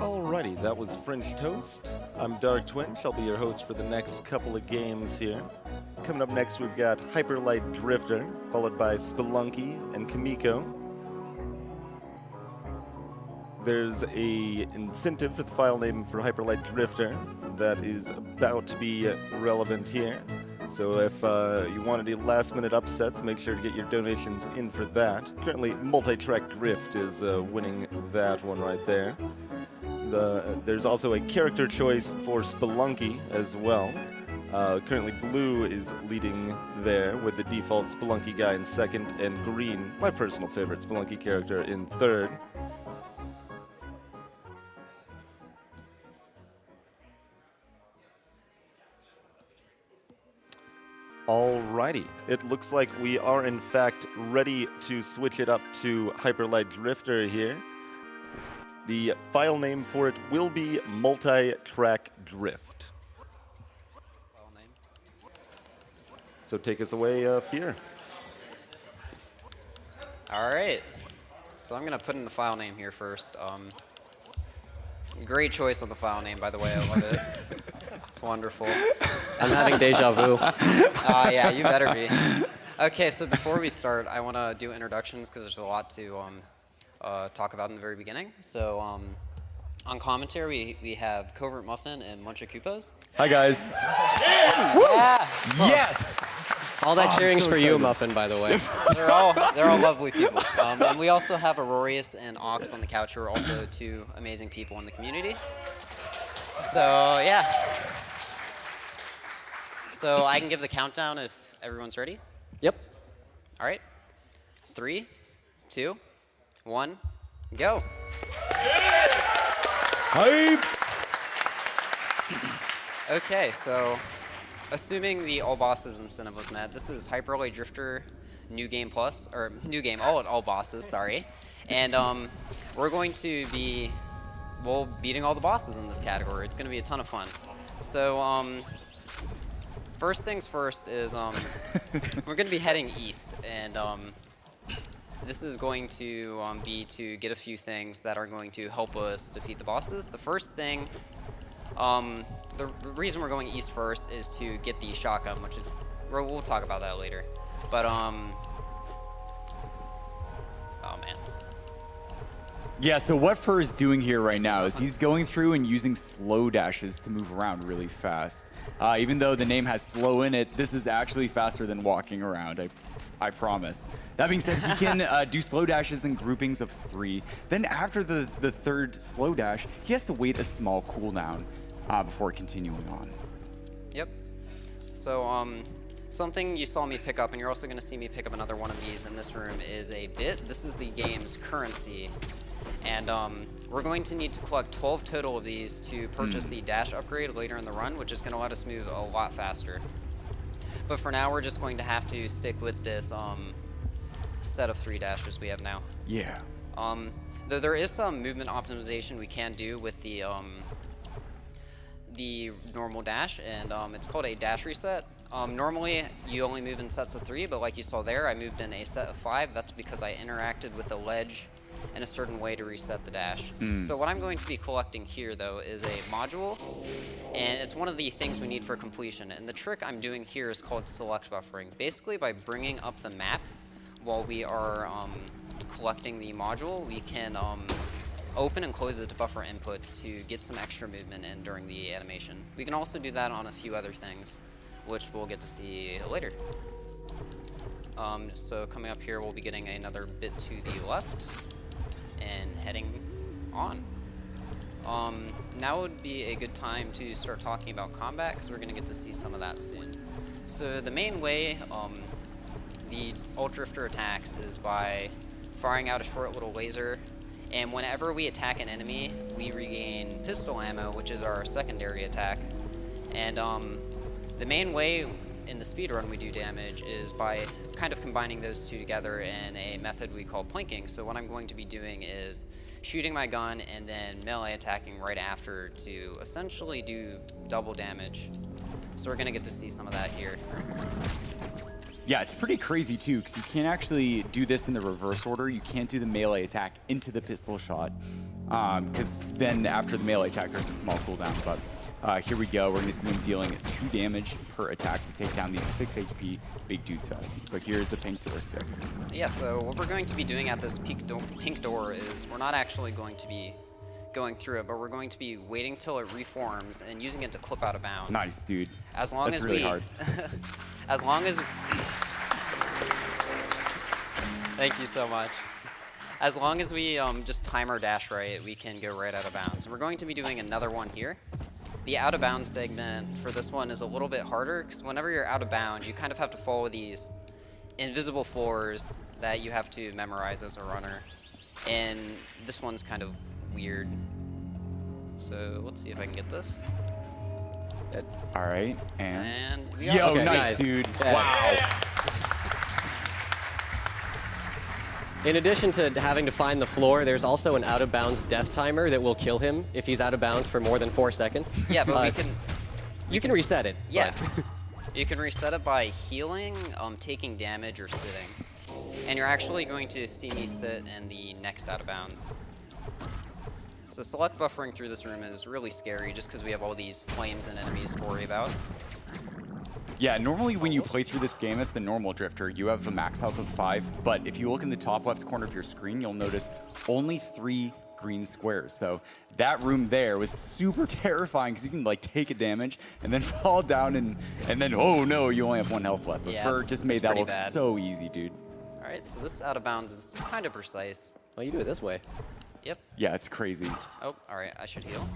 Alrighty, that was French Toast. I'm Dark Twinch. I'll be your host for the next couple of games here. Coming up next, we've got Hyperlight Drifter, followed by Spelunky and Kamiko. There's a incentive for the file name for Hyperlight Drifter that is about to be relevant here. So if you want any last-minute upsets, make sure to get your donations in for that. Currently, Multi-Track Drift is winning that one right there. There's also a character choice for Spelunky as well. Currently, Blue is leading there with the default Spelunky guy in second, and Green, my personal favorite Spelunky character, in third. Alrighty, it looks like we are in fact ready to switch it up to Hyperlight Drifter here. The file name for it will be Multi-Track Drift. File name. So take us away, Fear. All right. So I'm going to put in the file name here first. Great choice of the file name, by the way. I love it. It's wonderful. I'm having deja vu. Yeah, you better be. Okay, so before we start, I want to do introductions because there's a lot to talk about in the very beginning. So on commentary, we have Covert Muffin and Muncha Koopas. Hi, guys. Yeah. Yes! All that cheering's for you, Muffin, by the way. They're all lovely people. And we also have Aurorius and Ox on the couch, who are also two amazing people in the community. So, yeah. So I can give the countdown if everyone's ready. Yep. All right. 3, 2, 1, go. Hype! Okay, so assuming the all bosses incentive was met, this is Hyperlight Drifter New Game Plus, or New Game, all bosses, sorry. And we're going to be, well, beating all the bosses in this category. It's going to be a ton of fun. So first things first is we're going to be heading east, and this is going to be to get a few things that are going to help us defeat the bosses. The first thing, the reason we're going east first is to get the shotgun, which is, we'll talk about that later. But, oh man. Yeah, so what Fur is doing here right now is he's going through and using slow dashes to move around really fast. Even though the name has slow in it, this is actually faster than walking around, I promise. That being said, he can do slow dashes in groupings of 3. Then after the third slow dash, he has to wait a small cooldown before continuing on. Yep. So, something you saw me pick up, and you're also going to see me pick up another one of these in this room, is a bit. This is the game's currency. And we're going to need to collect 12 total of these to purchase the dash upgrade later in the run, which is going to let us move a lot faster. But for now, we're just going to have to stick with this set of 3 dashes we have now. Yeah. Though there is some movement optimization we can do with the normal dash, and it's called a dash reset. Normally, you only move in sets of 3, but like you saw there, I moved in a set of 5. That's because I interacted with a ledge in a certain way to reset the dash. So what I'm going to be collecting here, though, is a module, and it's one of the things we need for completion. And the trick I'm doing here is called select buffering. Basically, by bringing up the map while we are collecting the module, we can open and close it to buffer inputs to get some extra movement in during the animation. We can also do that on a few other things, which we'll get to see later. So coming up here, we'll be getting another bit to the left and heading on. Now would be a good time to start talking about combat, because we're going to get to see some of that soon. So the main way the Ult Drifter attacks is by firing out a short little laser, and whenever we attack an enemy, we regain pistol ammo, which is our secondary attack. And the main way in the speedrun we do damage is by kind of combining those two together in a method we call plinking. So what I'm going to be doing is shooting my gun and then melee attacking right after to essentially do double damage. So we're going to get to see some of that here. Yeah, it's pretty crazy too, because you can't actually do this in the reverse order. You can't do the melee attack into the pistol shot. because then after the melee attack, there's a small cooldown. But here we go. We're going to see him dealing 2 damage per attack to take down these 6 HP big dudes fast. But here's the pink door stick. Yeah, so what we're going to be doing at this pink door is we're not actually going to be going through it, but we're going to be waiting till it reforms and using it to clip out of bounds. Nice, dude. As long That's as really we, hard. as long as, thank you so much. As long as we just time our dash right, we can go right out of bounds. And we're going to be doing another one here. The out of bounds segment for this one is a little bit harder because whenever you're out of bounds, you kind of have to follow these invisible floors that you have to memorize as a runner. And this one's kind of weird. So let's see if I can get this. All right, and And we got yo, okay, nice, nice. dude. Yeah. Wow. In addition to having to find the floor, there's also an out-of-bounds death timer that will kill him if he's out of bounds for more than 4 seconds. Yeah, but we can. You can reset it. Yeah. but- You can reset it by healing, taking damage, or sitting. And you're actually going to see me sit in the next out of bounds. So select buffering through this room is really scary just because we have all these flames and enemies to worry about. Yeah, normally when you play through this game as the normal drifter, you have a max health of 5, but if you look in the top left corner of your screen, you'll notice only 3 green squares. So that room there was super terrifying because you can like take a damage and then fall down and then, oh no, you only have 1 health left. But Yeah, Fur it's- just made it's that pretty look bad. so easy, dude. All right, so this out of bounds is kind of precise. Well, you do it this way. Yep. Yeah, it's crazy. Oh, all right, I should heal.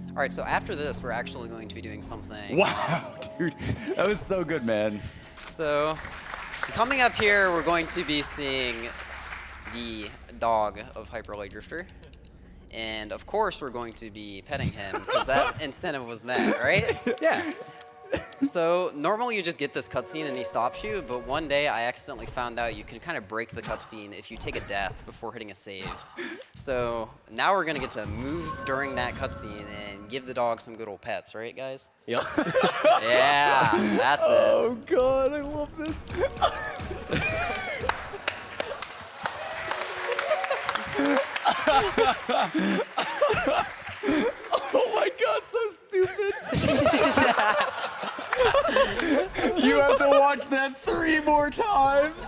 All right, so after this, we're actually going to be doing something. Wow, dude, that was so good, man. So, coming up here, we're going to be seeing the dog of Hyper Light Drifter. And of course, we're going to be petting him because that incentive was met, right? Yeah. So, normally you just get this cutscene and he stops you, but one day I accidentally found out you can kind of break the cutscene if you take a death before hitting a save. So, now we're going to get to move during that cutscene and give the dog some good old pets, right, guys? Yep. Yeah, that's it. Oh god, I love this. Oh my god, so stupid. You have to watch that 3 more times.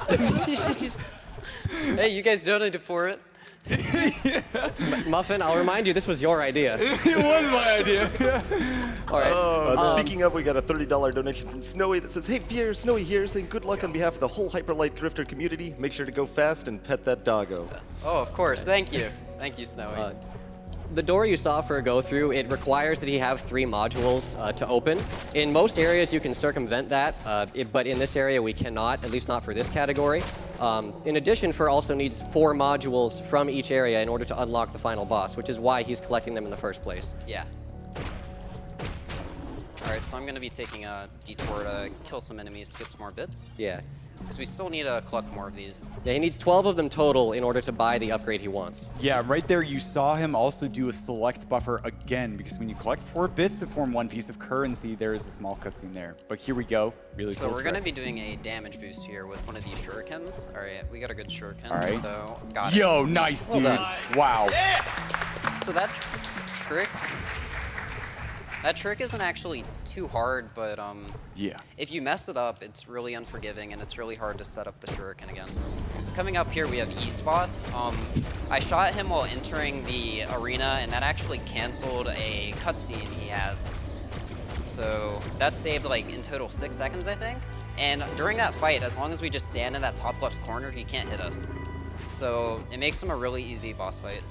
Hey, you guys donated for it. Muffin, I'll remind you, this was your idea. It was my idea. All right. Speaking of, we got a $30 donation from Snowy that says, "Hey, Fier, Snowy here, saying good luck on behalf of the whole Hyperlight Drifter community. Make sure to go fast and pet that doggo." Oh, of course. Thank you. Thank you, Snowy. The door you saw for a go-through, it requires that he have 3 modules to open. In most areas, you can circumvent that, but in this area, we cannot, at least not for this category. In addition, Fur also needs 4 modules from each area in order to unlock the final boss, which is why he's collecting them in the first place. Yeah. All right, so I'm going to be taking a detour to kill some enemies to get some more bits. Yeah. Because we still need to collect more of these. Yeah, he needs 12 of them total in order to buy the upgrade he wants. Yeah, right there you saw him also do a select buffer again, because when you collect 4 bits to form 1 piece of currency, there is a small cutscene there. But here we go. Really So cool we're going to trick. be doing a damage boost here with one of these shurikens. All right, we got a good shuriken. All right. So, got it. Yo, nice, dude. done. Wow. So that trick isn't actually too hard, but Yeah. if you mess it up, it's really unforgiving and it's really hard to set up the shuriken again. So coming up here, we have East Boss. I shot him while entering the arena, and that actually canceled a cutscene he has. So that saved like in total 6 seconds, I think. And during that fight, as long as we just stand in that top left corner, he can't hit us. So it makes him a really easy boss fight.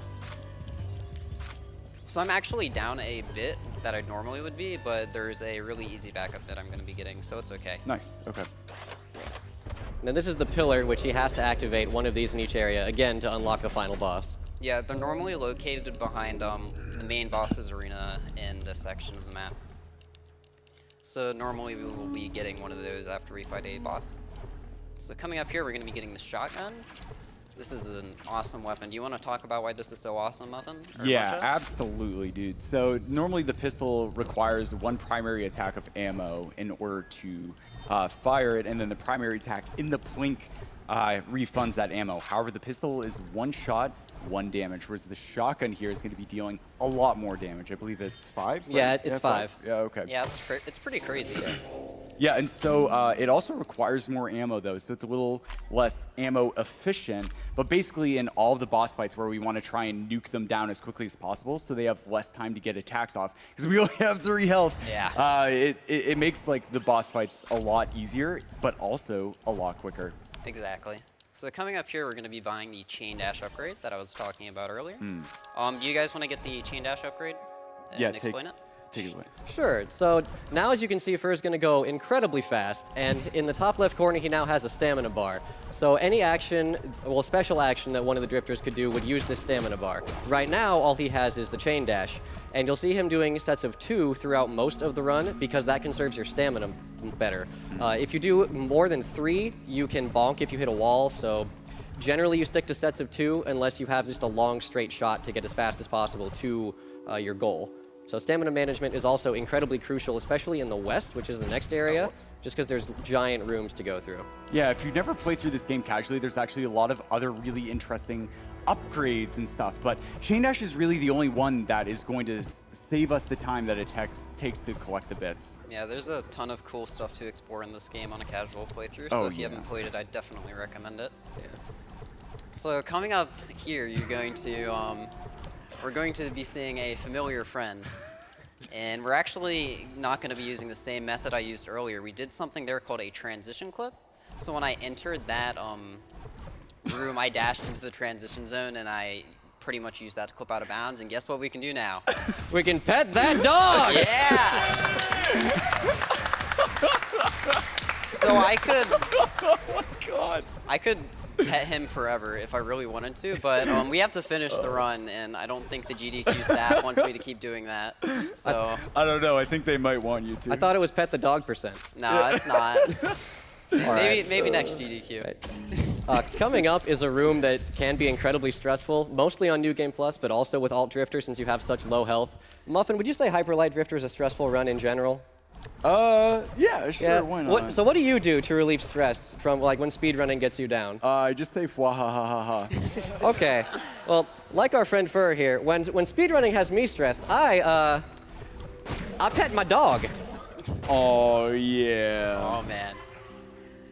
So I'm actually down a bit that I normally would be, but there's a really easy backup bit I'm going to be getting, so it's okay. Nice. Okay. Now this is the pillar, which he has to activate one of these in each area, again, to unlock the final boss. Yeah, they're normally located behind the main boss's arena in this section of the map. So normally we will be getting one of those after we fight a boss. So coming up here, we're going to be getting the shotgun. This is an awesome weapon. Do you want to talk about why this is so awesome, Muffin? Or Yeah, Matcha? absolutely, dude. So normally the pistol requires 1 primary attack of ammo in order to fire it, and then the primary attack in the plink refunds that ammo. However, the pistol is 1 shot, 1 damage, whereas the shotgun here is going to be dealing a lot more damage. I believe it's 5? Yeah, right? it's 5. Yeah, okay. Yeah, it's pretty crazy. Yeah, and so it also requires more ammo, though, so it's a little less ammo efficient. But basically, in all of the boss fights where we want to try and nuke them down as quickly as possible so they have less time to get attacks off, because we only have 3 health, Yeah. it makes like the boss fights a lot easier, but also a lot quicker. Exactly. So coming up here, we're going to be buying the chain dash upgrade that I was talking about earlier. Do you guys want to get the chain dash upgrade and Yeah, explain it? Take it away. Sure. So now, as you can see, Fur is going to go incredibly fast, and in the top left corner, he now has a stamina bar. So any action, well, special action that one of the drifters could do would use this stamina bar. Right now, all he has is the chain dash, and you'll see him doing sets of 2 throughout most of the run because that conserves your stamina better. If you do more than 3, you can bonk if you hit a wall. So generally, you stick to sets of 2 unless you have just a long straight shot to get as fast as possible to your goal. So stamina management is also incredibly crucial, especially in the west, which is the next area, just because there's giant rooms to go through. Yeah, if you've never played through this game casually, there's actually a lot of other really interesting upgrades and stuff, but Chain Dash is really the only one that is going to save us the time that it takes to collect the bits. Yeah, there's a ton of cool stuff to explore in this game on a casual playthrough, Oh, so if you yeah. haven't played it, I definitely recommend it. Yeah. So coming up here, you're going to, we're going to be seeing a familiar friend. And we're actually not going to be using the same method I used earlier. We did something there called a transition clip. So when I entered that room, I dashed into the transition zone, and I pretty much used that to clip out of bounds. And guess what we can do now? We can pet that dog! Yeah! So I could... Oh my god! I could pet him forever if I really wanted to, but we have to finish the run, and I don't think the GDQ staff wants me to keep doing that. So I don't know, I think they might want you to. I thought it was pet the dog %. no, it's not. right. Maybe next GDQ. Right. Coming up is a room that can be incredibly stressful, mostly on New Game Plus, but also with Alt Drifter since you have such low health. Muffin, would you say Hyperlight Drifter is a stressful run in general? Yeah, sure, Yeah. why not? So what do you do to relieve stress from like when speedrunning gets you down? I just say wahahaha. Okay. Well, like our friend Fur here, when speedrunning has me stressed, I pet my dog. Oh yeah. Oh man.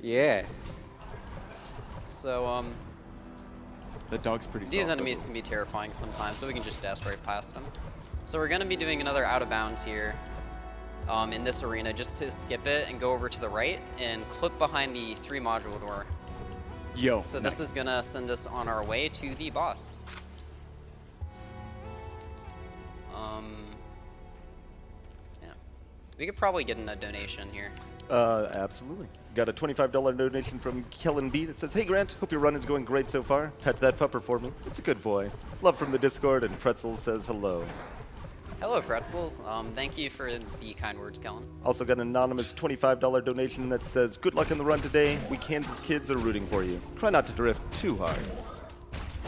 Yeah. So That dog's pretty these soft, enemies can be terrifying sometimes, so we can just dash right past them. So we're gonna be doing another out of bounds here. In this arena, just to skip it and go over to the right and clip behind the 3 module door. Yo. So this is gonna send us on our way to the boss. Yeah. We could probably get in a donation here. Absolutely. Got a $25 donation from Kellen B that says, "Hey Grant, hope your run is going great so far. Pet that pupper for me. It's a good boy. Love from the Discord," and Pretzel says hello. Hello, Pretzels. Thank you for the kind words, Kellen. Also got an anonymous $25 donation that says, "Good luck in the run today. We Kansas kids are rooting for you. Try not to drift too hard."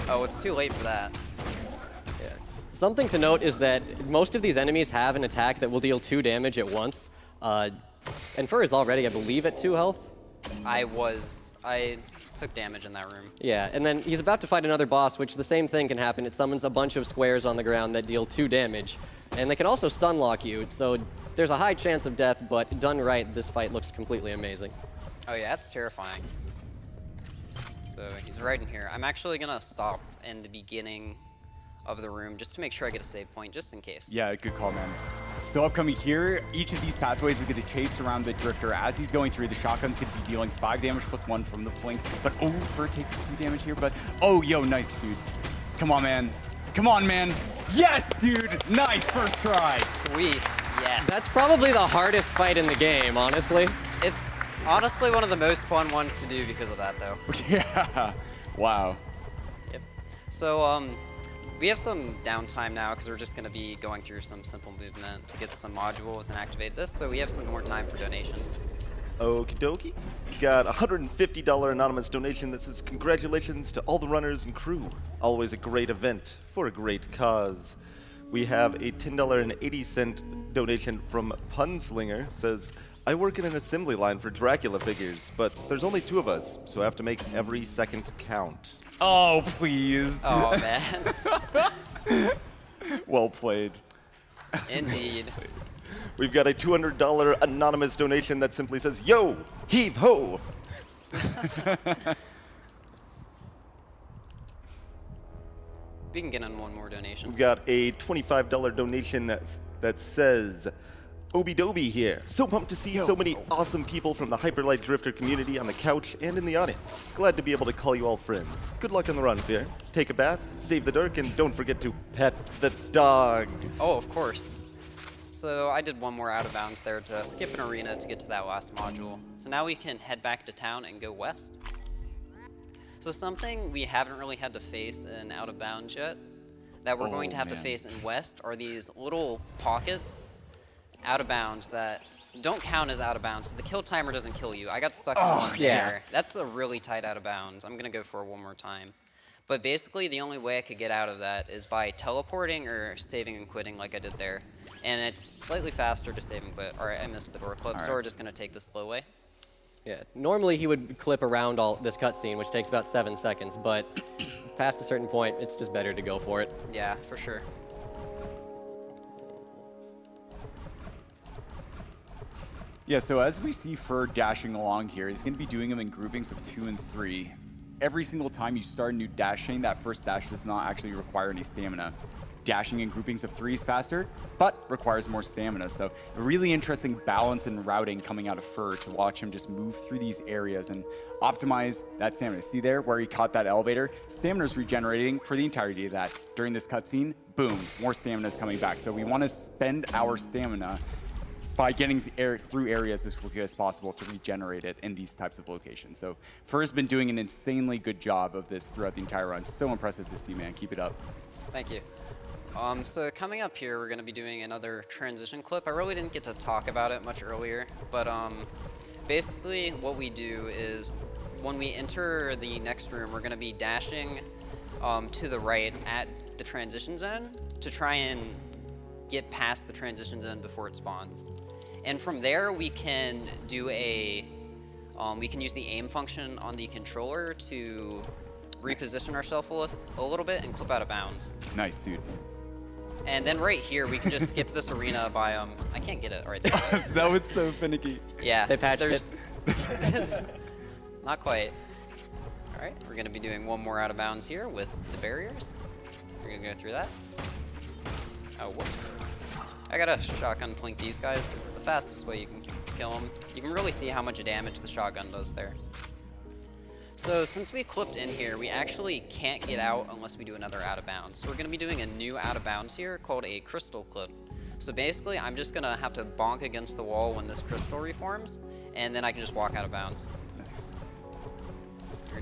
Oh, it's too late for that. Yeah. Something to note is that most of these enemies have an attack that will deal 2 damage at once. And Fur is already, I believe, at 2 health. I took damage in that room. Yeah, and then he's about to fight another boss, which the same thing can happen. It summons a bunch of squares on the ground that deal 2 damage. And they can also stun lock you, so there's a high chance of death, but done right, this fight looks completely amazing. Oh yeah, that's terrifying. So he's right in here. I'm actually gonna stop in the beginning of the room just to make sure I get a save point, just in case. Yeah, good call, man. So upcoming here, each of these pathways is going to chase around the Drifter. As he's going through, the shotgun's going to be dealing 5 damage plus 1 from the blink. But oh, Fur takes 2 damage here, but oh, yo, nice, dude. Come on, man. Come on, man. Yes, dude. Nice first try. Sweet. Yes. That's probably the hardest fight in the game, honestly. It's honestly one of the most fun ones to do because of that, though. Yeah. Wow. Yep. So, we have some downtime now because we're just going to be going through some simple movement to get some modules and activate this, so we have some more time for donations. Okie dokie. Got a $150 anonymous donation that says, "Congratulations to all the runners and crew. Always a great event for a great cause." We have a $10.80 donation from Punslinger. Says, I work in an assembly line for Dracula figures, but there's only 2 of us, so I have to make every second count. Oh, please. Oh, man. Well played. Indeed. We've got a $200 anonymous donation that simply says, "Yo, heave ho!" We can get in one more donation. We've got a $25 donation that says, "Obi-dobi here. So pumped to see so many awesome people from the Hyperlight Drifter community on the couch and in the audience. Glad to be able to call you all friends. Good luck on the run, Fear. Take a bath, save the dark, and don't forget to pet the dog." Oh, of course. So I did one more out of bounds there to skip an arena to get to that last module. So now we can head back to town and go west. So something we haven't really had to face in out of bounds yet, that we're going to have to face in west, are these little pockets out of bounds that don't count as out of bounds. So the kill timer doesn't kill you. I got stuck in one there. That's a really tight out of bounds. I'm gonna go for it one more time. But basically the only way I could get out of that is by teleporting or saving and quitting like I did there. And it's slightly faster to save and quit. All right, I missed the door clip, so we're just gonna take the slow way. Yeah, normally he would clip around all this cutscene, which takes about 7 seconds, but past a certain point, it's just better to go for it. Yeah, for sure. Yeah, so as we see Fur dashing along here, he's going to be doing them in groupings of 2 and 3. Every single time you start a new dash chain, that first dash does not actually require any stamina. Dashing in groupings of 3 is faster, but requires more stamina. So a really interesting balance and routing coming out of Fur to watch him just move through these areas and optimize that stamina. See there where he caught that elevator? Stamina is regenerating for the entirety of that. During this cutscene, boom, more stamina is coming back. So we want to spend our stamina by getting through areas as quickly as possible to regenerate it in these types of locations. So Fur's been doing an insanely good job of this throughout the entire run. So impressive to see, man. Keep it up. Thank you. So coming up here, we're going to be doing another transition clip. I really didn't get to talk about it much earlier, but basically what we do is when we enter the next room, we're going to be dashing to the right at the transition zone to try and get past the transition zone before it spawns. And from there, we can do we can use the aim function on the controller to reposition ourselves a little bit and clip out of bounds. Nice, dude. And then right here, we can just skip this arena by, I can't get it right there. That was so finicky. Yeah. They patched it. Not quite. All right, we're gonna be doing one more out of bounds here with the barriers. We're gonna go through that. Oh, whoops. I gotta shotgun plink these guys. It's the fastest way you can kill them. You can really see how much damage the shotgun does there. So since we clipped in here, we actually can't get out unless we do another out of bounds. So we're gonna be doing a new out of bounds here called a crystal clip. So basically, I'm just gonna have to bonk against the wall when this crystal reforms, and then I can just walk out of bounds. Nice.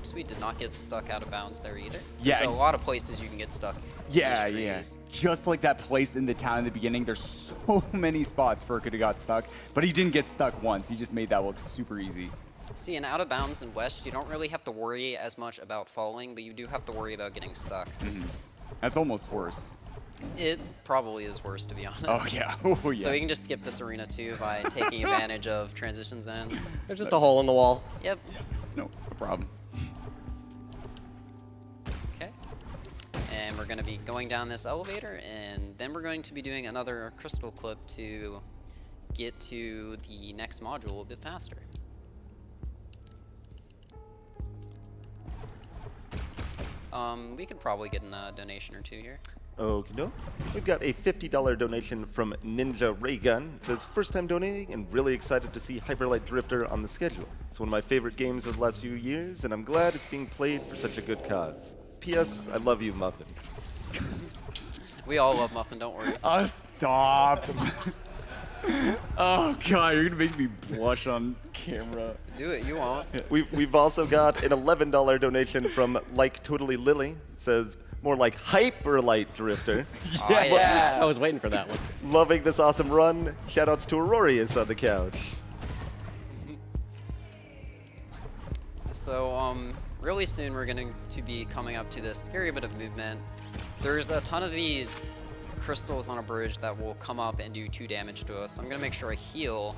Sweet, did not get stuck out of bounds there either. Yeah. There's a lot of places you can get stuck. Yeah, yeah. Just like that place in the town in the beginning, there's so many spots Fur could have got stuck, but he didn't get stuck once. He just made that look super easy. See, in out of bounds in West, you don't really have to worry as much about falling, but you do have to worry about getting stuck. Mm-hmm. That's almost worse. It probably is worse, to be honest. Oh, yeah. Oh, yeah. So we can just skip this arena, too, by taking advantage of transition zones. There's just a hole in the wall. Yep. No problem. Okay. And we're going to be going down this elevator, and then we're going to be doing another crystal clip to get to the next module a bit faster. We could probably get a donation or two here. Okay, no. We've got a $50 donation from Ninja Raygun. It says, first time donating and really excited to see Hyperlight Drifter on the schedule. It's one of my favorite games of the last few years, and I'm glad it's being played for such a good cause. P.S. I love you, Muffin. We all love Muffin, don't worry. Oh, stop. Oh, God, you're going to make me blush on camera. Do it, you won't. We've also got an $11 donation from Like Totally Lily. It says, more like Hyperlight Drifter. Yeah. I was waiting for that one. Loving this awesome run. Shoutouts to Aurorius on the couch. So, really soon we're going to be coming up to this scary bit of movement. There's a ton of these crystals on a bridge that will come up and do 2 damage to us. So I'm going to make sure I heal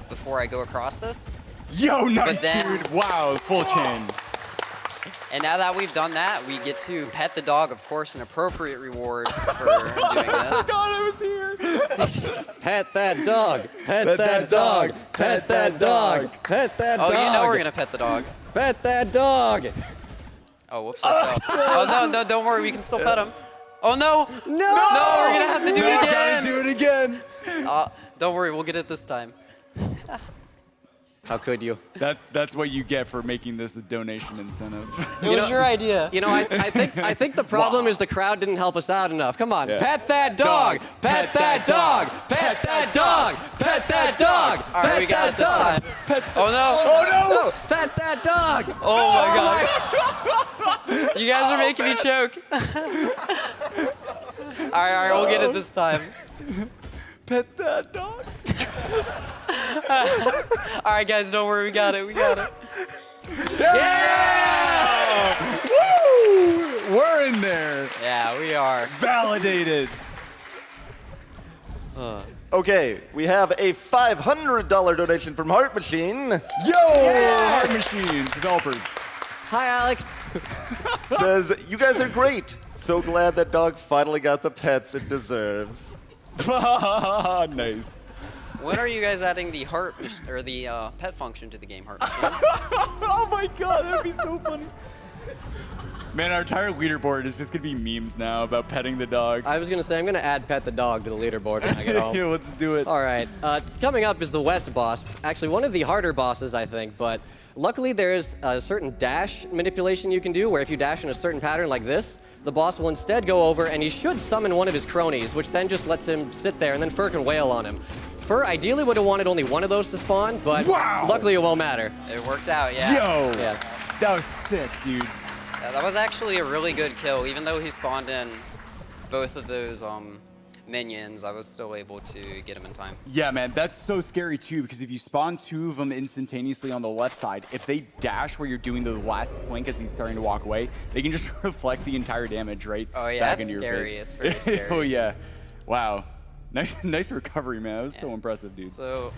before I go across this. Yo, nice, then- dude. Wow, full chain. And now that we've done that, we get to pet the dog, of course, an appropriate reward for doing this. God, I was here. Pet that dog. Pet that dog. Pet that dog. Pet that dog. Oh, you know we're gonna pet the dog. Pet that dog. Oh, whoops, I fell. Oh, no, don't worry, we can still pet him. Oh, no! No! No, we're gonna have to do it again! Do it again. Don't worry, we'll get it this time. How could you? That's what you get for making this a donation incentive. It was your idea. You know, I think the problem is the crowd didn't help us out enough. Come on, Yeah. pet that dog, pet that dog, pet that dog, pet that dog. All right, we got it this time. Oh, no! Oh no! Pet that dog. Oh, my God. You guys are making me choke. All right, we'll get it this time. Pet that dog. All right, guys, don't worry, we got it. Yeah! Woo! We're in there. Yeah, we are. Validated. Okay, we have a $500 donation from Heart Machine. Yo! Heart Machine developers. Hi, Alex. Says, you guys are great. So glad that dog finally got the pets it deserves. Nice. When are you guys adding the pet function to the game, Heart Machine? Oh my god, that'd be so funny. Man, our entire leaderboard is just gonna be memes now about petting the dog. I was gonna say I'm gonna add pet the dog to the leaderboard when I get home. Yeah, let's do it. All right. Coming up is the West boss. Actually, one of the harder bosses, I think. But luckily, there is a certain dash manipulation you can do, where if you dash in a certain pattern like this, the boss will instead go over and he should summon one of his cronies, which then just lets him sit there, and then Fur can wail on him. Fur ideally would have wanted only one of those to spawn, but luckily it won't matter. It worked out, yeah. Yo! Yeah. That was sick, dude. Yeah, that was actually a really good kill. Even though he spawned in both of those minions, I was still able to get him in time. Yeah, man, that's so scary too, because if you spawn two of them instantaneously on the left side, if they dash where you're doing the last blink as he's starting to walk away, they can just reflect the entire damage right Oh, yeah, back that's into your scary. face. It's very scary. Oh, yeah. Wow. Nice recovery, man. That was so Yeah. impressive, dude. So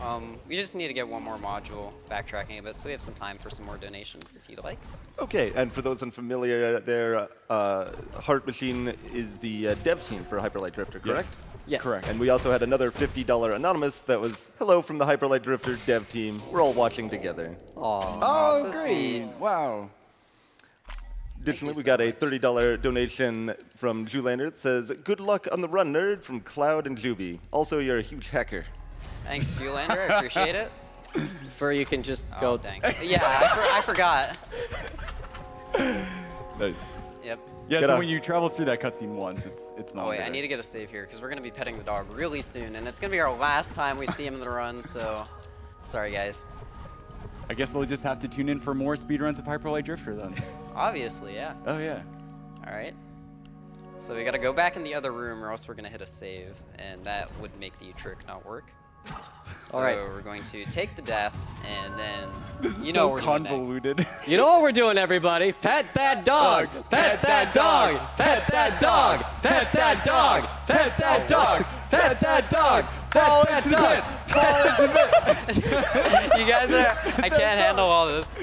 we just need to get one more module, backtracking a bit, so we have some time for some more donations if you'd like. Okay, and for those unfamiliar there, Heart Machine is the dev team for Hyperlight Drifter, correct? Yes. Correct. And we also had another $50 anonymous that was, hello from the Hyperlight Drifter dev team. We're all watching together. Aw. Oh, so great. sweet. Wow. Additionally, we got a $30 donation from Zoolander that says, good luck on the run, nerd, from Cloud and Juby. Also, you're a huge hacker. Thanks, Viewlander. I appreciate it. Fur, you can just Oh, go. thanks. Yeah, I forgot. Nice. Yep. Yeah, Get so up. when you travel through that cutscene once, it's not Oh, wait, I there. need to get a save here because we're going to be petting the dog really soon, and it's going to be our last time we see him in the run, so sorry, guys. I guess they'll just have to tune in for more speedruns of Hyperlight Drifter then. Obviously, yeah. Oh, yeah. All right. So we got to go back in the other room or else we're going to hit a save, and that would make the trick not work. So All right. we're going to take the death, and then This is you know so what we're doing next. convoluted. You know what we're doing, everybody? Pet that dog! Pet that dog! Pet that dog! Pet that dog! Pet that dog! Pet that dog! Pet that dog! You guys are, I can't handle all this.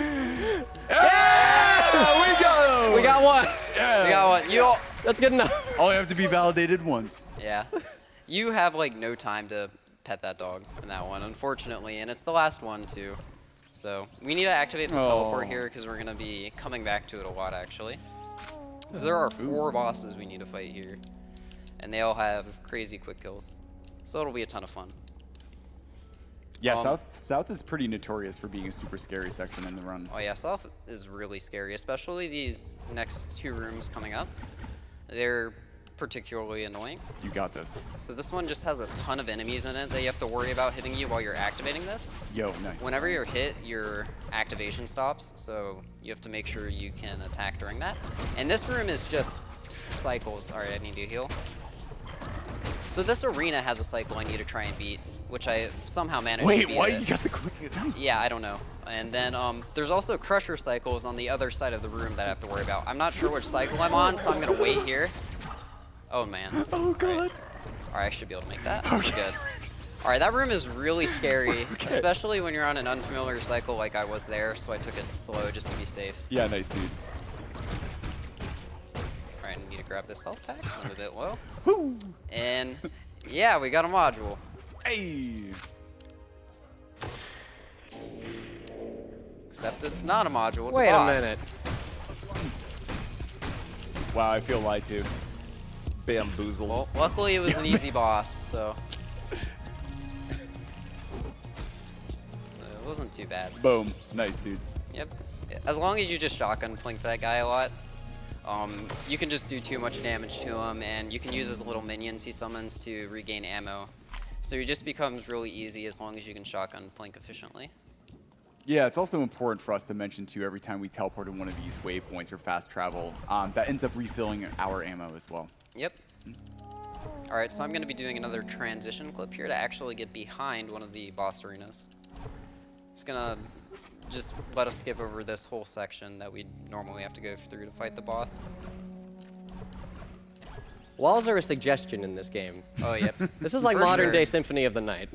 Yeah! We go! We got one. We got one. You all, That's good enough. All you have to be validated once. yeah. You have like no time to pet that dog in that one, unfortunately, and it's the last one too. So we need to activate the teleport Oh. here because we're gonna be coming back to it a lot actually. Because there are 4 bosses we need to fight here, and they all have crazy quick kills. So it'll be a ton of fun. Yeah, South is pretty notorious for being a super scary section in the run. Oh yeah, South is really scary, especially these next 2 rooms coming up. They're particularly annoying. You got this. So this one just has a ton of enemies in it that you have to worry about hitting you while you're activating this. Yo, nice. Whenever you're hit, your activation stops, so you have to make sure you can attack during that. And this room is just cycles. All right, I need to heal. So this arena has a cycle I need to try and beat, which I somehow managed to Wait, beat what? it. You got the quick. Nice. Yeah, I don't know. And then there's also crusher cycles on the other side of the room that I have to worry about. I'm not sure which cycle I'm on, so I'm gonna wait here. Oh man. Oh, God. All right, I should be able to make that. Okay. Good. All right, that room is really scary, especially when you're on an unfamiliar cycle like I was there, so I took it slow just to be safe. Yeah, nice, dude. All right, I need to grab this health pack, 'cause I'm a bit low. Woo! And yeah, we got a module. Hey! Except it's not a module, it's Wait a a boss. minute. Wow, I feel lied to. Bamboozled. Well, luckily it was an easy boss, so it wasn't too bad. Boom. Nice, dude. Yep. As long as you just shotgun flank that guy a lot, you can just do too much damage to him, and you can use his little minions he summons to regain ammo. So it just becomes really easy as long as you can shotgun flank efficiently. Yeah, it's also important for us to mention, too, every time we teleport to one of these waypoints or fast travel, that ends up refilling our ammo as well. Yep. All right, so I'm going to be doing another transition clip here to actually get behind one of the boss arenas. It's going to just let us skip over this whole section that we normally have to go through to fight the boss. Walls are a suggestion in this game. Oh, yep. This is like For modern sure. day Symphony of the Night.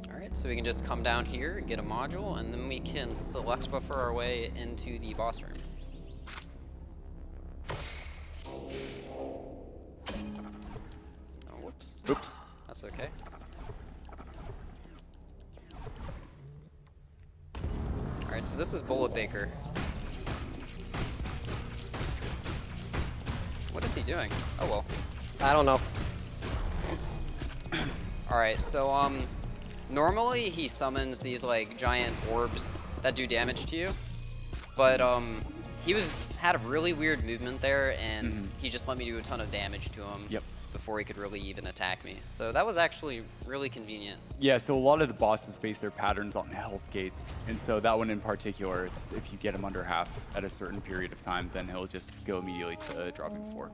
Alright, so we can just come down here, get a module, and then we can select buffer our way into the boss room. Oh, whoops. Oops. That's okay. Alright, so this is Bullet Baker. What is he doing? Oh well. I don't know. Alright, so normally he summons these like giant orbs that do damage to you. But he had a really weird movement there, and he just let me do a ton of damage to him before he could really even attack me. So that was actually really convenient. Yeah, so a lot of the bosses base their patterns on health gates. And so that one in particular, it's if you get him under half at a certain period of time, then he'll just go immediately to dropping 4.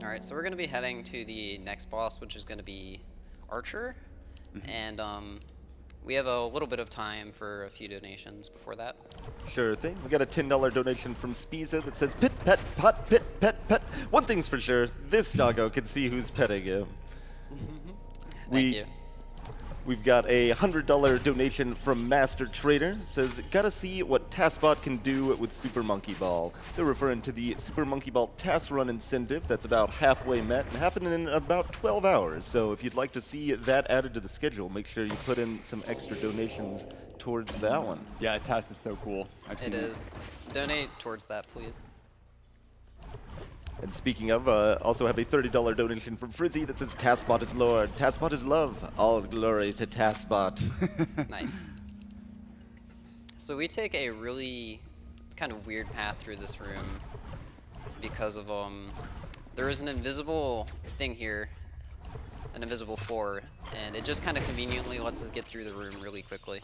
Alright, so we're going to be heading to the next boss, which is going to be Archer. And we have a little bit of time for a few donations before that. Sure thing. We got a $10 donation from Spiza that says, pit, pet, pot, pit, pet, pet. One thing's for sure, this doggo can see who's petting him. Thank you. We've got a $100 donation from Master Trader. It says, gotta see what TaskBot can do with Super Monkey Ball. They're referring to the Super Monkey Ball Task Run incentive that's about halfway met and happening in about 12 hours. So if you'd like to see that added to the schedule, make sure you put in some extra donations towards that one. Yeah, task is so cool. I've seen It is. Donate towards that, please. And speaking of, also have a $30 donation from Frizzy that says, TaskBot is Lord, TaskBot is love, all glory to TaskBot. Nice. So we take a really kind of weird path through this room because of there is an invisible thing here, an invisible floor, and it just kind of conveniently lets us get through the room really quickly,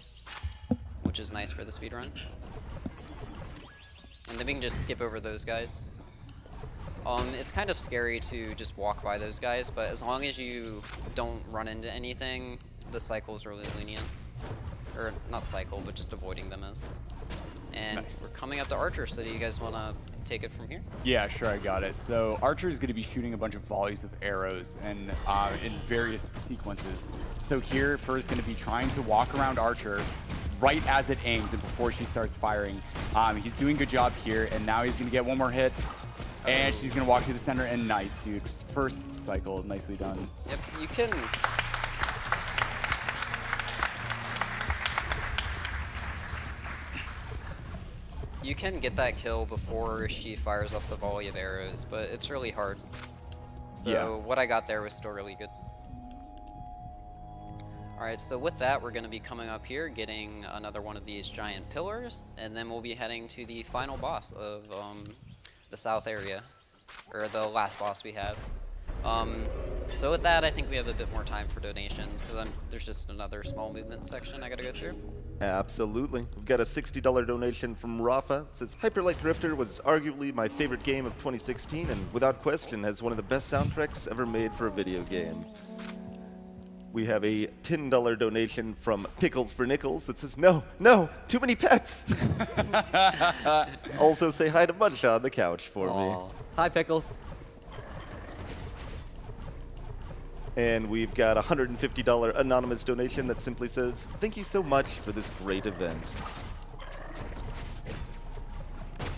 which is nice for the speedrun. And then we can just skip over those guys. It's kind of scary to just walk by those guys, but as long as you don't run into anything, the cycle is really lenient. Or not cycle, but just avoiding them is. And Nice. we're coming up to Archer, so do you guys want to take it from here? Yeah, sure, I got it. So Archer is going to be shooting a bunch of volleys of arrows and in various sequences. So here, Fur is going to be trying to walk around Archer right as it aims and before she starts firing. He's doing a good job here, and now he's going to get one more hit. And she's going to walk to the center, and nice, dude. First cycle, nicely done. Yep, you can... You can get that kill before she fires off the volley of arrows, but it's really hard. So Yeah. what I got there was still really good. Alright, so with that, we're going to be coming up here, getting another one of these giant pillars, and then we'll be heading to the final boss of the south area, or the last boss we have. So with that, I think we have a bit more time for donations, because there's just another small movement section I got to go through. Absolutely. We've got a $60 donation from Rafa. It says, Hyperlight Drifter was arguably my favorite game of 2016 and without question has one of the best soundtracks ever made for a video game. We have a $10 donation from Pickles for Nickels that says, no, too many pets. Also say hi to Mudshaw on the couch for me. Hi, Pickles. And we've got a $150 anonymous donation that simply says, "Thank you so much for this great event."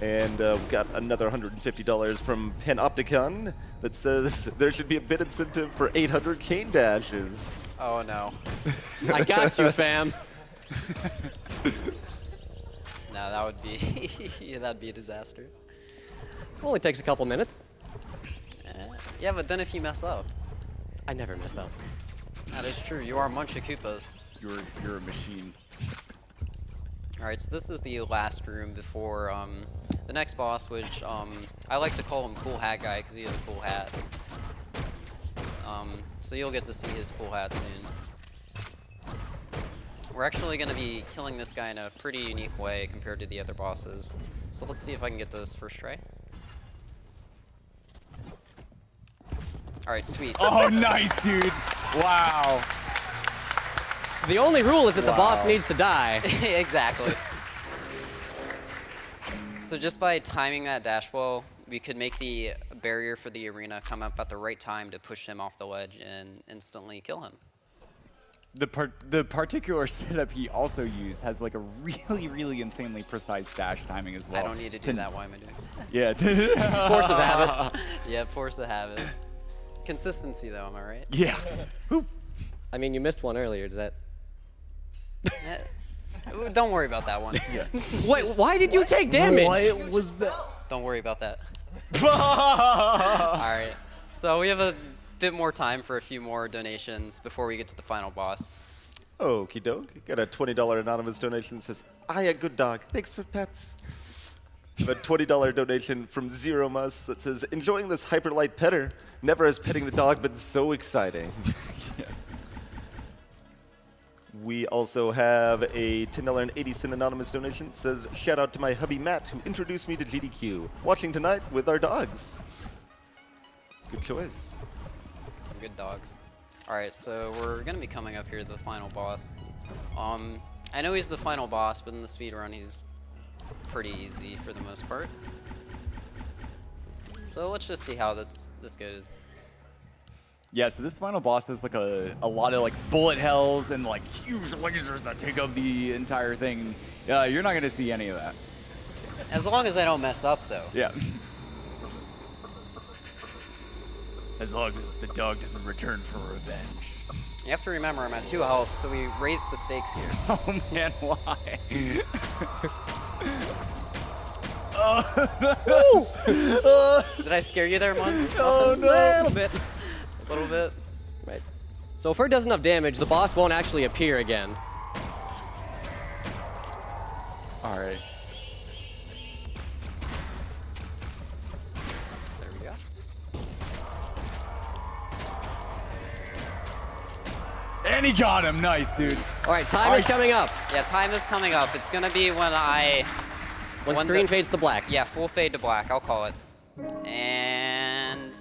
And we've got another $150 from Panopticon that says there should be a bid incentive for 800 chain dashes. Oh no. I got you, fam. No, that would be that'd be a disaster. Only takes a couple minutes. Yeah, but then if you mess up, I never mess up. that is true. You are a munch of Koopas. You're a machine. All right, so this is the last room before the next boss, which I like to call him Cool Hat Guy because he has a cool hat. So you'll get to see his cool hat soon. We're actually going to be killing this guy in a pretty unique way compared to the other bosses. So let's see if I can get this first try. All right, sweet. Oh, nice, dude. Wow. The only rule is that the boss Wow. needs to die. Exactly. So just by timing that dash well, we could make the barrier for the arena come up at the right time to push him off the ledge and instantly kill him. The particular setup he also used has like a really insanely precise dash timing as well. I don't need to do that. Why am I doing that? Yeah. Force of habit. Yeah, force of habit. Consistency, though, am I right? Yeah. I mean, you missed one earlier. Does that? Don't worry about that one. Wait, why did you take damage? What was that? Don't worry about that. All right. So we have a bit more time for a few more donations before we get to the final boss. Okie doke. Got a $20 anonymous donation that says, "I a good dog. Thanks for pets." A $20 donation from Zero Mus that says, "Enjoying this hyperlight petter. Never has petting the dog been so exciting." Yes. We also have a $10.80 anonymous donation that says, "Shout out to my hubby Matt who introduced me to GDQ. Watching tonight with our dogs." Good choice. Good dogs. All right, so we're gonna be coming up here to the final boss. I know he's the final boss, but in the speedrun he's pretty easy for the most part. So let's just see how this goes. Yeah, so this final boss has like a lot of like bullet hells and like huge lasers that take up the entire thing. You're not gonna see any of that. As long as I don't mess up, though. Yeah. As long as the dog doesn't return for revenge. You have to remember I'm at 2 health, so we raised the stakes here. Oh man, why? Did I scare you there, Mun? Oh, no. A little bit. A little bit. Right. So if Fur does enough damage, the boss won't actually appear again. All right. There we go. And he got him. Nice, dude. All right, time is coming up. Yeah, time is coming up. It's gonna be when When When screen the- fades to black. yeah, full fade to black. I'll call it. And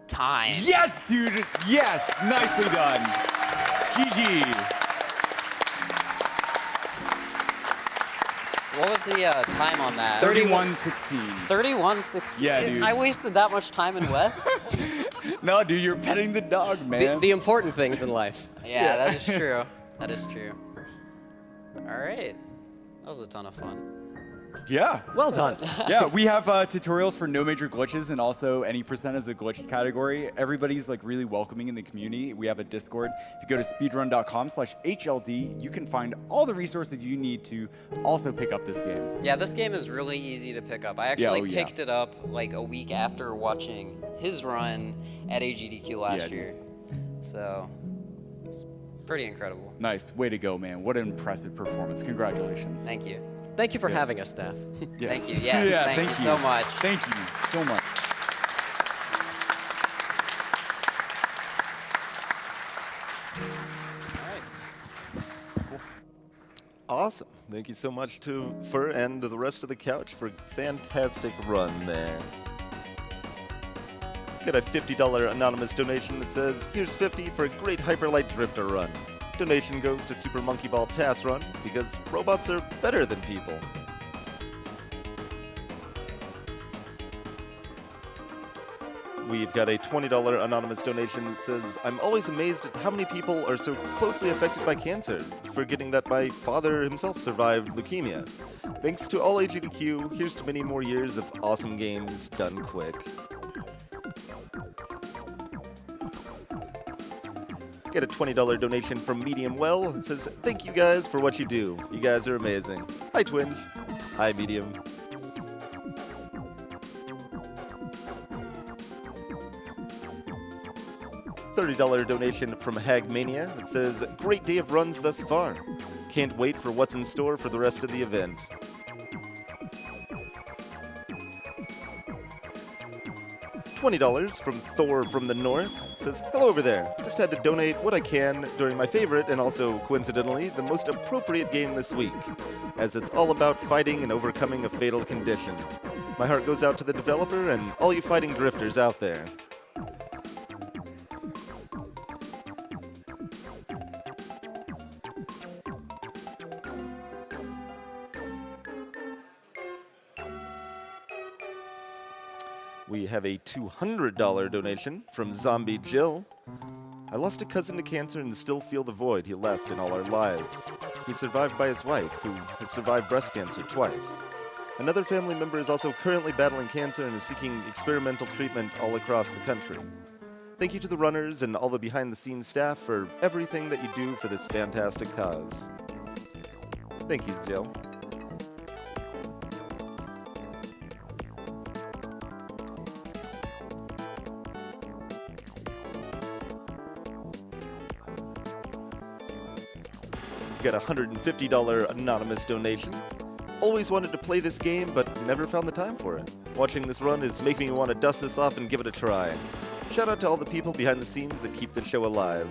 time. Yes, dude. Yes. Nicely done. GG. What was the time on that? 31-16. 31-16. Yeah, dude. I wasted that much time in West? No, dude, you're petting the dog, man. The important things in life. Yeah, that is true. That is true. All right. That was a ton of fun. Yeah. Well done. Yeah, we have tutorials for no major glitches and also any percent as a glitch category. Everybody's like really welcoming in the community. We have a Discord. If you go to speedrun.com/HLD, you can find all the resources you need to also pick up this game. Yeah, this game is really easy to pick up. I actually oh, yeah. picked it up like a week after watching his run at AGDQ last Yeah, year. So it's pretty incredible. Nice. Way to go, man. What an impressive performance. Congratulations. Thank you. Thank you for having us, staff. Yeah. Thank you. Yes, Yeah, thank you so much. Thank you so much. Awesome. Thank you so much to Fur and to the rest of the couch for a fantastic run there. Got a $50 anonymous donation that says, "Here's 50 for a great Hyperlight Drifter run." Donation goes to Super Monkey Ball Task Run because robots are better than people. We've got a $20 anonymous donation that says, I'm always amazed at how many people are so closely affected by cancer, forgetting that my father himself survived leukemia. Thanks to all AGDQ, here's to many more years of awesome games done quick. Get a $20 donation from Medium Well. It says, thank you guys for what you do. You guys are amazing. Hi, Twinge. Hi, Medium. $30 donation from Hagmania. It says, great day of runs thus far. Can't wait for what's in store for the rest of the event. $20 from Thor from the North. It says, hello over there. Just had to donate what I can during my favorite and also, coincidentally, the most appropriate game this week, as it's all about fighting and overcoming a fatal condition. My heart goes out to the developer and all you fighting drifters out there. We have a $200 donation from Zombie Jill. I lost a cousin to cancer and still feel the void he left in all our lives. He's survived by his wife, who has survived breast cancer twice. Another family member is also currently battling cancer and is seeking experimental treatment all across the country. Thank you to the runners and all the behind-the-scenes staff for everything that you do for this fantastic cause. Thank you, Jill. Got a $150 anonymous donation. Always wanted to play this game, but never found the time for it. Watching this run is making me want to dust this off and give it a try. Shout out to all the people behind the scenes that keep the show alive.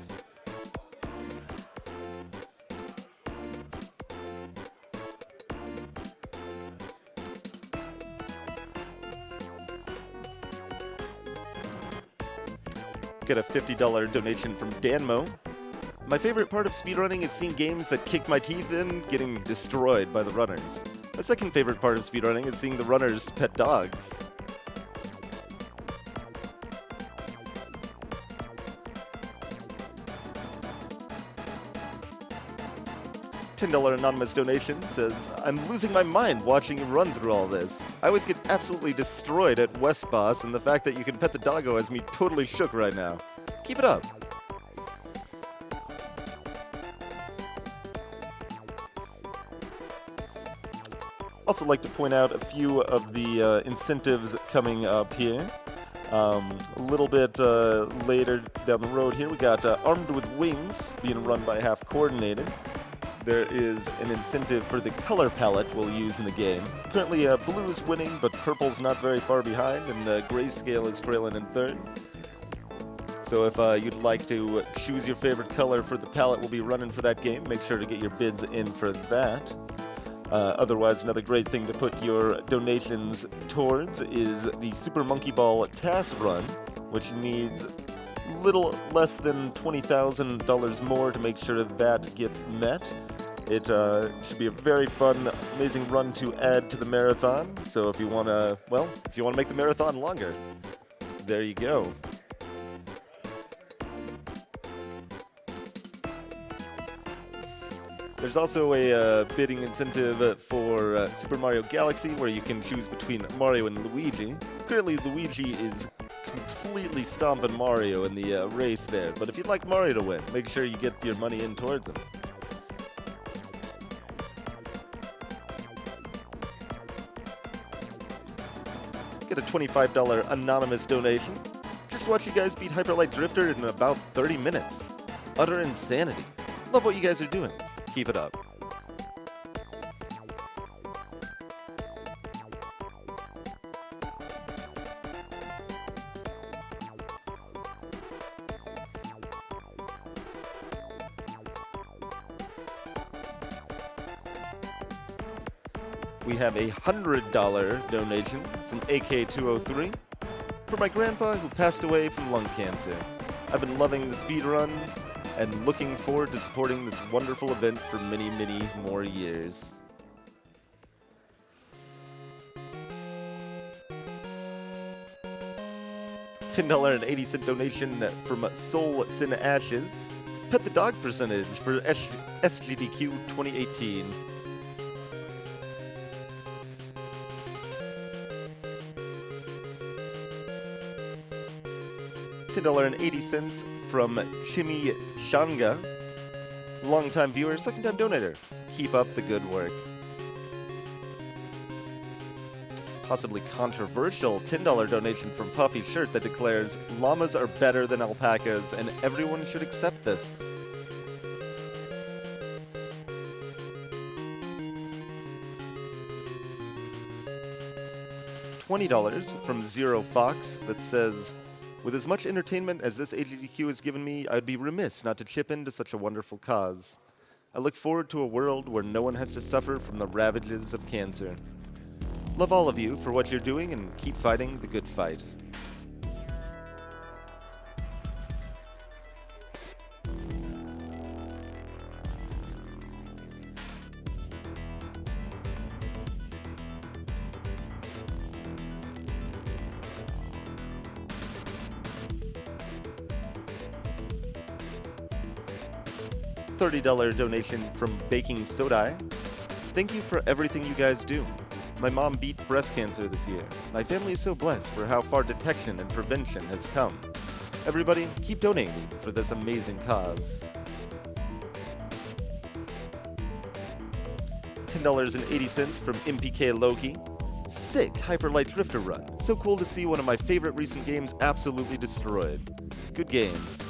Got a $50 donation from Danmo. My favorite part of speedrunning is seeing games that kicked my teeth in getting destroyed by the runners. My second favorite part of speedrunning is seeing the runners pet dogs. $10 anonymous donation says, I'm losing my mind watching you run through all this. I always get absolutely destroyed at West Boss, and the fact that you can pet the doggo has me totally shook right now. Keep it up. Also like to point out a few of the incentives coming up here. A little bit later down the road here, we got Armed with Wings being run by Half Coordinated. There is an incentive for the color palette we'll use in the game. Currently, blue is winning, but purple's not very far behind, and grayscale is trailing in third. So if you'd like to choose your favorite color for the palette we'll be running for that game, make sure to get your bids in for that. Otherwise, another great thing to put your donations towards is the Super Monkey Ball task run, which needs little less than $20,000 more to make sure that gets met. It should be a very fun, amazing run to add to the marathon. So if you want to, well, if you want to make the marathon longer, there you go. There's also a bidding incentive for Super Mario Galaxy, where you can choose between Mario and Luigi. Currently, Luigi is completely stomping Mario in the race there, but if you'd like Mario to win, make sure you get your money in towards him. Get a $25 anonymous donation. Just watch you guys beat Hyperlight Drifter in about 30 minutes. Utter insanity. Love what you guys are doing. Keep it up. We have a $100 donation from AK203 for my grandpa who passed away from lung cancer. I've been loving the speedrun and looking forward to supporting this wonderful event for many, many more years. $10.80 donation from Soul Sin Ashes. Pet the dog percentage for SGDQ 2018. $10.80 from Chimi Shanga. Longtime viewer, second-time donator. Keep up the good work. Possibly controversial $10 donation from Puffy Shirt that declares, llamas are better than alpacas and everyone should accept this. $20 from Zero Fox that says, with as much entertainment as this AGDQ has given me, I'd be remiss not to chip into such a wonderful cause. I look forward to a world where no one has to suffer from the ravages of cancer. Love all of you for what you're doing and keep fighting the good fight. $30 donation from Baking Soda. Thank you for everything you guys do. My mom beat breast cancer this year. My family is so blessed for how far detection and prevention has come. Everybody, keep donating for this amazing cause. $10.80 from MPK Loki. Sick Hyperlight Drifter run. So cool to see one of my favorite recent games absolutely destroyed. Good games.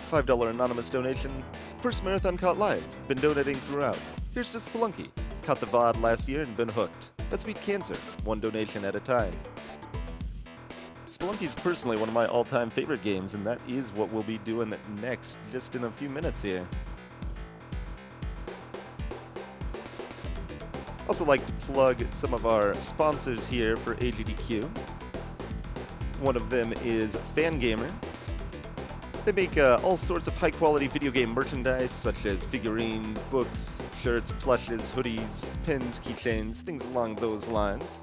$5 anonymous donation. First marathon caught live. Been donating throughout. Here's to Spelunky. Caught the VOD last year and been hooked. Let's beat cancer. One donation at a time. Spelunky's personally one of my all-time favorite games, and that is what we'll be doing next, just in a few minutes here. Also like to plug some of our sponsors here for AGDQ. One of them is Fangamer. They make all sorts of high-quality video game merchandise, such as figurines, books, shirts, plushes, hoodies, pins, keychains, things along those lines.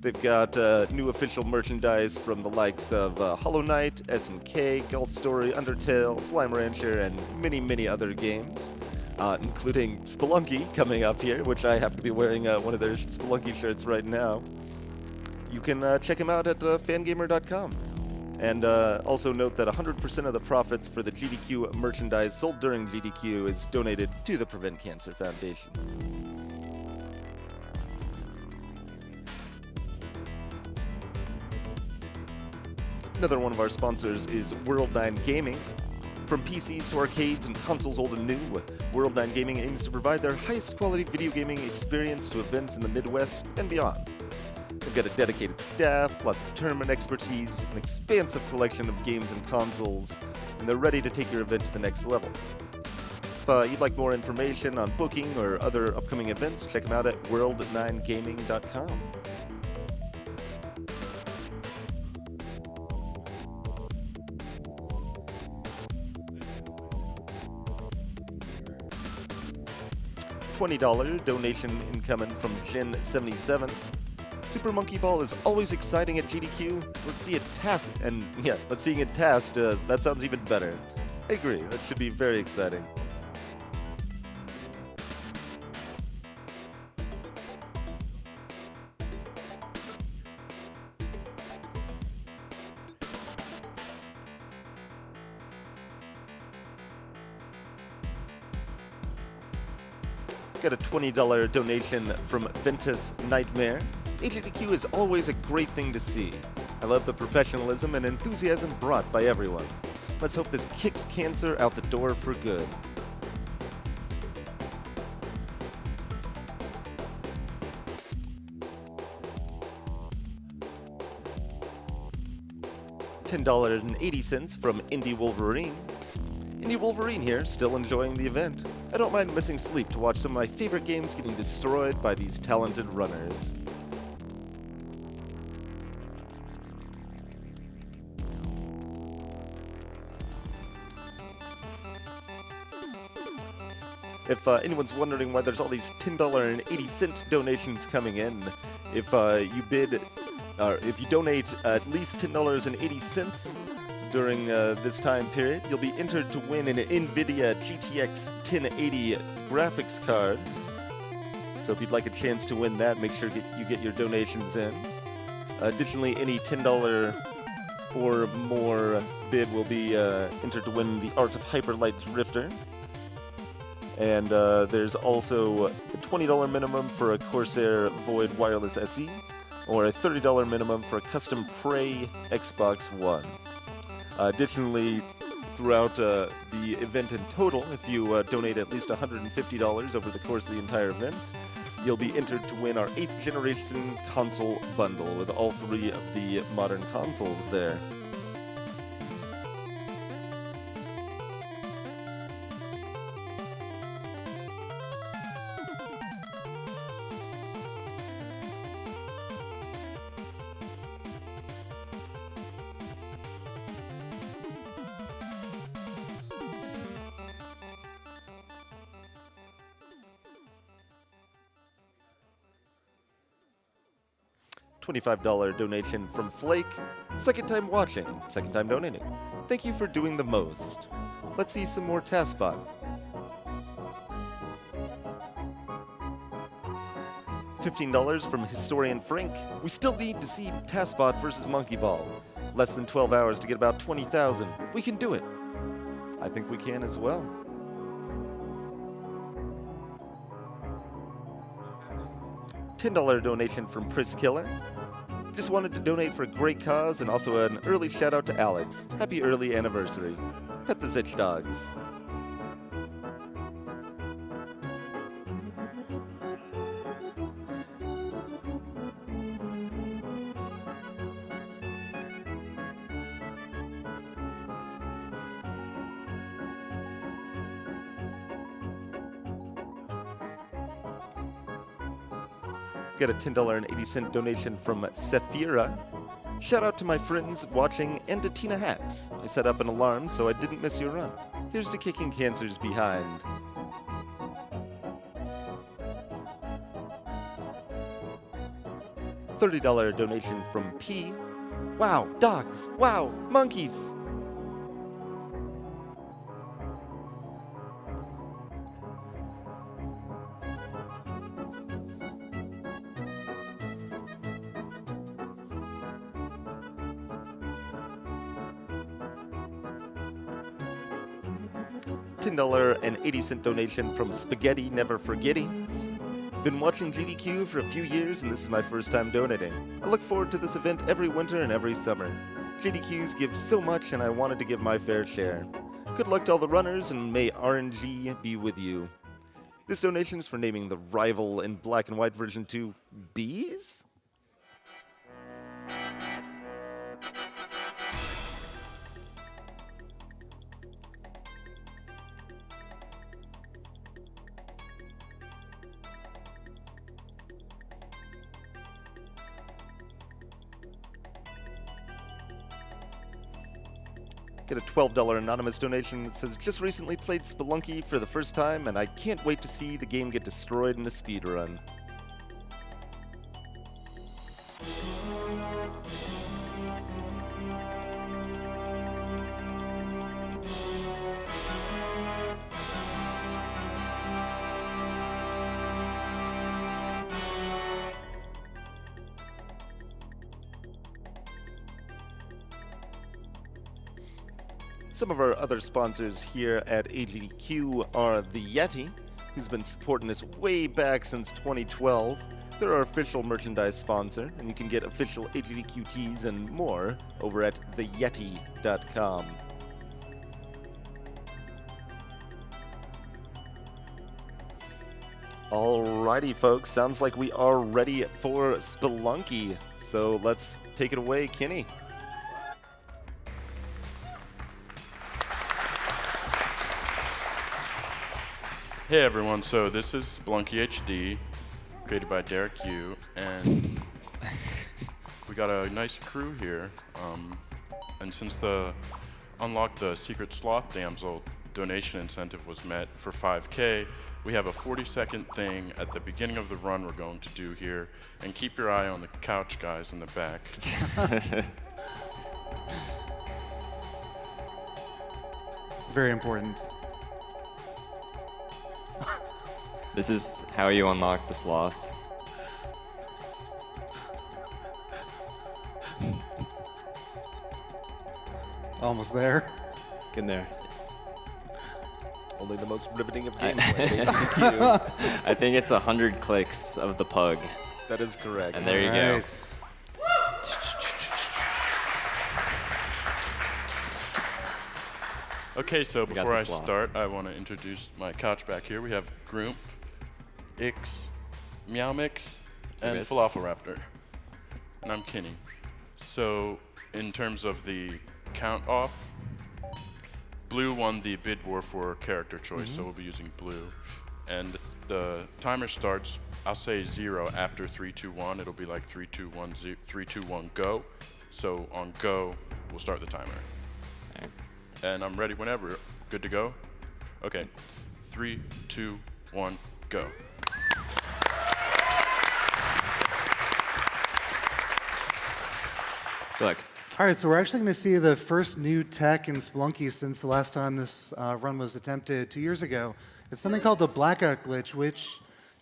They've got new official merchandise from the likes of Hollow Knight, SNK, Golf Story, Undertale, Slime Rancher, and many, many other games, including Spelunky coming up here, which I happen to be wearing one of their Spelunky shirts right now. You can check them out at fangamer.com. And also note that 100% of the profits for the GDQ merchandise sold during GDQ is donated to the Prevent Cancer Foundation. Another one of our sponsors is World 9 Gaming. From PCs to arcades and consoles old and new, World 9 Gaming aims to provide their highest quality video gaming experience to events in the Midwest and beyond. They've got a dedicated staff, lots of tournament expertise, an expansive collection of games and consoles, and they're ready to take your event to the next level. If you'd like more information on booking or other upcoming events, check them out at world9gaming.com. $20 donation incoming from Gen77. Super Monkey Ball is always exciting at GDQ. Let's see it task, and yeah, let's see it tasked. That sounds even better. I agree. That should be very exciting. Got a $20 donation from Ventus Nightmare. AGDQ is always a great thing to see. I love the professionalism and enthusiasm brought by everyone. Let's hope this kicks cancer out the door for good. $10.80 from Indie Wolverine. Indie Wolverine here, still enjoying the event. I don't mind missing sleep to watch some of my favorite games getting destroyed by these talented runners. If anyone's wondering why there's all these $10.80 donations coming in, if you donate at least $10.80 during this time period, you'll be entered to win an NVIDIA GTX 1080 graphics card. So if you'd like a chance to win that, make sure you get your donations in. Additionally, any $10 or more bid will be entered to win the Art of Hyperlight Drifter. And there's also a $20 minimum for a Corsair Void Wireless SE, or a $30 minimum for a custom Prey Xbox One. Additionally, throughout the event in total, if you donate at least $150 over the course of the entire event, you'll be entered to win our 8th generation console bundle with all 3 of the modern consoles there. $25 donation from Flake. Second time watching, second time donating. Thank you for doing the most. Let's see some more TaskBot. $15 from Historian Frank. We still need to see TaskBot versus Monkey Ball. Less than 12 hours to get about 20,000. We can do it. I think we can as well. $10 donation from Pris Killer. Just wanted to donate for a great cause and also an early shout out to Alex. Happy early anniversary. Pet the Zitch dogs. Got a $10.80 donation from Sephira. Shout out to my friends watching and to Tina Hacks. I set up an alarm so I didn't miss your run. Here's to kicking cancers behind. $30 donation from P. Wow, dogs. Wow, monkeys. $10.80 donation from Spaghetti Never Forgetty. Been watching GDQ for a few years and this is my first time donating. I look forward to this event every winter and every summer. GDQs give so much and I wanted to give my fair share. Good luck to all the runners and may RNG be with you. This donation is for naming the rival in Black and White version 2 Bees? Get a $12 anonymous donation that says, just recently played Spelunky for the first time and I can't wait to see the game get destroyed in a speedrun. Some of our other sponsors here at AGDQ are the Yeti, who's been supporting us way back since 2012. They're our official merchandise sponsor, and you can get official AGDQ tees and more over at theyeti.com. Alrighty, folks, sounds like we are ready for Spelunky, so let's take it away, Kenny. Hey everyone, so this is Spelunky HD, created by Derek Yu, and we got a nice crew here. And since unlock the secret sloth damsel donation incentive was met for 5K. We have a 40-second thing at the beginning of the run we're going to do here. And keep your eye on the couch guys in the back. Very important. This is how you unlock the sloth. Almost there. Get there. Only the most riveting of gameplay. AGDQ. I think it's 100 clicks of the pug. That is correct. And there you go. Right. Okay, so got before the I sloth. start, I want to introduce my couch back here. We have Groomp, Ix, Meow Mix, and guys. Falafel Raptor. And I'm Kenny. So, in terms of the count off, Blue won the bid war for character choice, so we'll be using Blue. And the timer starts, I'll say 0 after 3, 2, 1. It'll be like 3, 2, 1, 0, 3, 2, 1, go. So on go, we'll start the timer. Okay. And I'm ready whenever. Good to go? Okay. 3, 2, 1, go. Good luck. All right, so we're actually going to see the first new tech in Splunky since the last time this run was attempted 2 years ago. It's something called the blackout glitch, which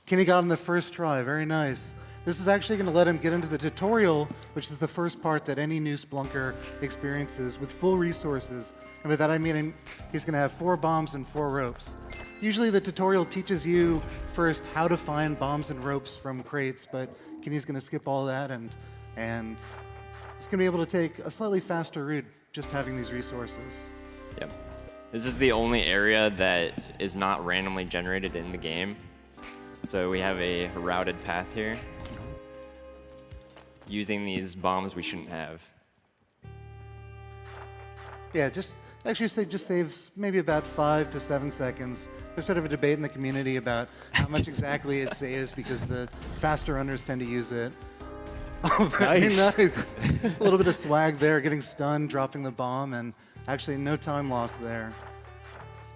Kenny got on the first try. Very nice. This is actually going to let him get into the tutorial, which is the first part that any new Splunker experiences with full resources. And with that, I mean he's going to have 4 bombs and 4 ropes. Usually the tutorial teaches you first how to find bombs and ropes from crates, but Kenny's going to skip all that and he's going to be able to take a slightly faster route just having these resources. Yep. This is the only area that is not randomly generated in the game. So we have a routed path here. Using these bombs we shouldn't have. Yeah, just saves maybe about 5 to 7 seconds. There's sort of a debate in the community about how much exactly it saves because the faster runners tend to use it. Oh, very nice. A little bit of swag there, getting stunned, dropping the bomb, and actually no time lost there.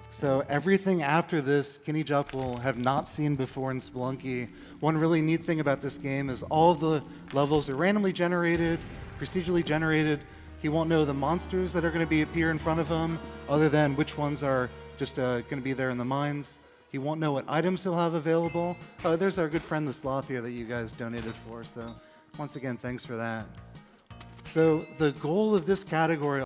So everything after this, Kenny Jupp will have not seen before in Splunky. One really neat thing about this game is all of the levels are randomly generated, procedurally generated. He won't know the monsters that are going to appear in front of him, other than which ones are just going to be there in the mines. He won't know what items he'll have available. There's our good friend the Sloth here that you guys donated for. So once again, thanks for that. So the goal of this category